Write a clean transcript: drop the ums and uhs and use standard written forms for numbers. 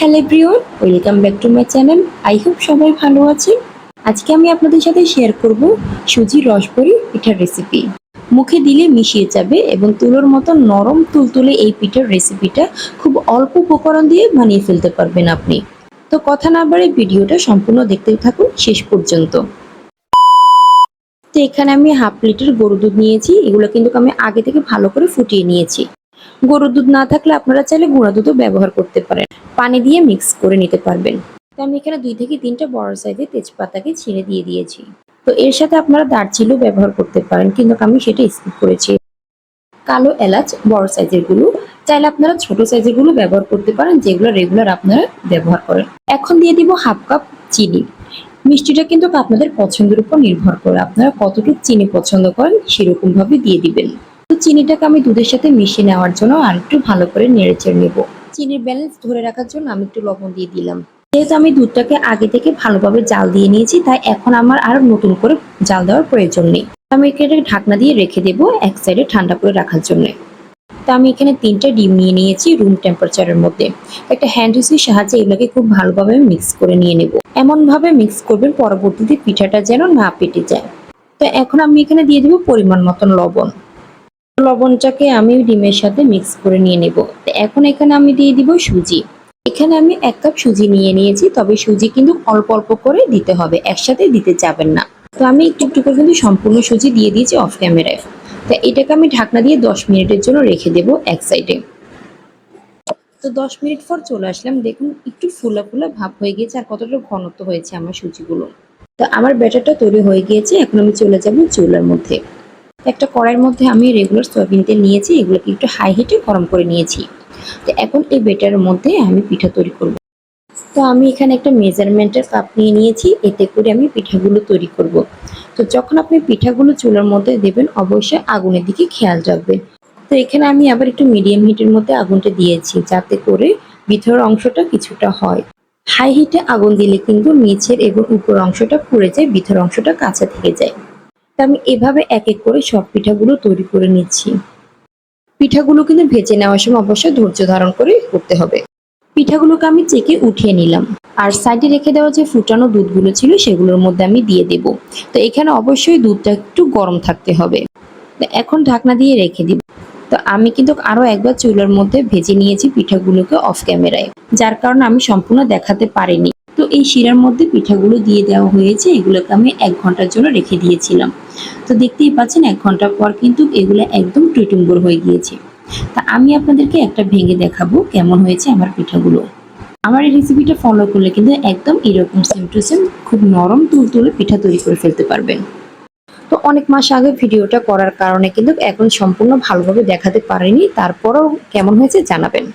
Hello everyone, welcome back to my channel. I hope সবাই ভালো আছেন। আজকে আমি আপনাদের সাথে শেয়ার করব সুজির রসবড়ি পিঠার রেসিপি। মুখে দিলে মিশিয়ে যাবে এবং তুলোর মতো নরম তুলতুলে এই পিঠার রেসিপিটা খুব অল্প উপকরণ দিয়ে বানিয়ে ফেলতে পারবেন আপনি। তো কথা না বাড়িয়ে ভিডিওটা সম্পূর্ণ দেখতে থাকুন শেষ পর্যন্ত। তো এখানে আমি হাফ লিটার গরুর দুধ নিয়েছি। এগুলো কিন্তু আমি আগে থেকে ভালো করে ফুটিয়ে নিয়েছি। গরুর দুধ না থাকলে আপনারা চাইলে গুঁড়া দুধও ব্যবহার করতে পারেন। পানি দিয়ে মিক্স করে নিতে পারবেন। তো আমি এখানে 2 থেকে 3টা বড় সাইজের তেজপাতাকে ছিঁড়ে দিয়ে দিয়েছি। তো এর সাথে আপনারা দারচিনিও ব্যবহার করতে পারেন, কিন্তু আমি সেটা স্কিপ করেছি। কালো এলাচ বড় সাইজের গুলো, চাইলে আপনারা ছোট সাইজের গুলো ব্যবহার করতে পারেন, যেগুলো রেগুলার আপনারা ব্যবহার করেন। এখন দিয়ে দিব হাফ কাপ চিনি। মিষ্টিটা কিন্তু আপনাদের পছন্দের উপর নির্ভর করে, আপনারা কতটুকু চিনি পছন্দ করেন সেরকম ভাবে দিয়ে দিবেন। তো চিনিটাকে আমি দুধের সাথে মিশিয়ে নেওয়ার জন্য আর একটু ভালো করে নেড়েচেড়ে নেব। চিনির ব্যালেন্স ধরে রাখার জন্য আমি একটু লবণ দিয়ে দিলাম। যেহেতু আমি দুধটাকে আগে থেকে ভালোভাবে জাল দিয়ে নিয়েছি, তাই এখন আমার আর নতুন করে জাল দেওয়ার প্রয়োজন নেই। আমি এখানে ঢাকনা দিয়ে রেখে দেবো এক সাইডে ঠান্ডা করে রাখার জন্য। তো আমি এখানে 3টা ডিম নিয়ে নিয়েছি রুম টেম্পারেচারের মধ্যে। একটা হ্যান্ড হুইসের সাহায্যে এগুলোকে খুব ভালোভাবে মিক্স করে নিয়ে নেব। এমন ভাবে মিক্স করবেন পরবর্তীতে পিঠাটা যেন না পেটে যায়। তো এখন আমি এখানে দিয়ে দেবো পরিমাণ মতন লবণ। লবণটাকে আমি ডিমের সাথে মিক্স করে নিয়ে নেব। তো এখন এখানে আমি দিয়ে দিব সুজি। এখানে আমি 1 কাপ সুজি নিয়ে নিয়েছি, তবে সুজি কিন্তু অল্প অল্প করে দিতে হবে, একসাথে দিতে যাবেন না। তো আমি একটু একটু করে কিন্তু সম্পূর্ণ সুজি দিয়ে দিয়েছি অফ ক্যামেরায়। তো এটাকে আমি ঢাকনা দিয়ে 10 মিনিটের জন্য রেখে দেব এক সাইডে। তো 10 মিনিট পর চলে আসলাম, দেখুন একটু ফুলা ফুলা ভাব হয়ে গিয়েছে আর কতটা ঘনত্ব হয়েছে আমার সুজিগুলো। তো আমার ব্যাটারটা তৈরি হয়ে গিয়েছে। এখন আমি চলে যাব চুলার মধ্যে। একটা কড়াইয়ের মধ্যে আমি রেগুলার সয়াবিন তেল নিয়েছি, এগুলোকে একটু হাই হিটে গরম করে নিয়েছি। তো এখন এই ব্যাটারের মধ্যে আমি পিঠা তৈরি করব। তো আমি এখানে একটা মেজারমেন্টের কাপ নিয়ে নিয়েছি, এতে করে আমি পিঠাগুলো তৈরি করব। তো যখন আপনি পিঠাগুলো চুলার মধ্যে দেবেন, অবশ্যই আগুনের দিকে খেয়াল রাখবেন। তো এখানে আমি আবার একটু মিডিয়াম হিটের মধ্যে আগুনটা দিয়েছি, যাতে করে ভিতরের অংশটা কিছুটা হয়। হাই হিটে আগুন দিলে কিন্তু নিচের এবং উপরের অংশটা পুড়ে যায়, ভিতরের অংশটা কাঁচা থেকে যায়। তো আমি এভাবে এক এক করে সব পিঠাগুলো তৈরি করে নিচ্ছি। পিঠাগুলো কিন্তু ভেজে নেওয়ার সময় অবশ্যই ধৈর্য ধারণ করে করতে হবে। পিঠাগুলোকে আমি চেকে উঠিয়ে নিলাম, আর সাইডে রেখে দেওয়া যে ফুটানো দুধগুলো ছিল সেগুলোর মধ্যে আমি দিয়ে দেব। তো এখানে অবশ্যই দুধটা একটু গরম থাকতে হবে। তো এখন ঢাকনা দিয়ে রেখে দিব। তো আমি কিন্তু আরো একবার চুলার মধ্যে ভেজে নিয়েছি পিঠাগুলোকে অফ ক্যামেরায়, যার কারণে আমি সম্পূর্ণ দেখাতে পারিনি। তো এই শিরার মধ্যে পিঠাগুলো দিয়ে দেওয়া হয়েছে, এগুলোকে আমি 1 ঘন্টার জন্য রেখে দিয়েছিলাম। তো দেখতেই পাচ্ছেন 1 ঘন্টা পর কিন্তু এগুলো একদম টুইটুম্বর হয়ে গিয়েছে। তা আমি আপনাদেরকে একটা ভেঙে দেখাবো কেমন হয়েছে আমার পিঠাগুলো। আমার এই রেসিপিটা ফলো করলে কিন্তু একদম এরকম সেম টু সেম খুব নরম তুলতুলে পিঠা তৈরি করে ফেলতে পারবেন। তো অনেক মাস আগে ভিডিওটা করার কারণে কিন্তু এখন সম্পূর্ণ ভালোভাবে দেখাতে পারিনি, তারপরেও কেমন হয়েছে জানাবেন।